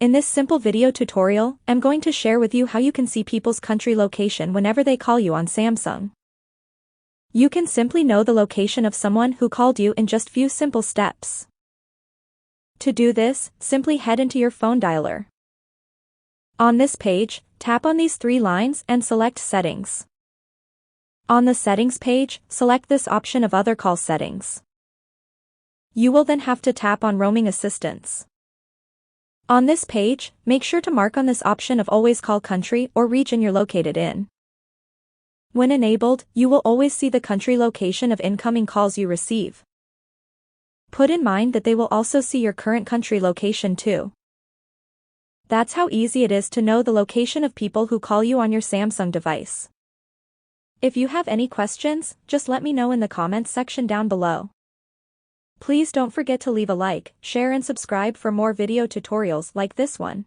In this simple video tutorial, I'm going to share with you how you can see people's country location whenever they call you on Samsung. You can simply know the location of someone who called you in just few simple steps. To do this, simply head into your phone dialer. On this page, tap on these three lines and select Settings. On the Settings page, select this option of Other Call Settings. You will then have to tap on Roaming Assistance. On this page, make sure to mark on this option of Always Call Country or Region you're located in. When enabled, you will always see the country location of incoming calls you receive. Put in mind that they will also see your current country location too. That's how easy it is to know the location of people who call you on your Samsung device. If you have any questions, just let me know in the comments section down below. Please don't forget to leave a like, share and subscribe for more video tutorials like this one.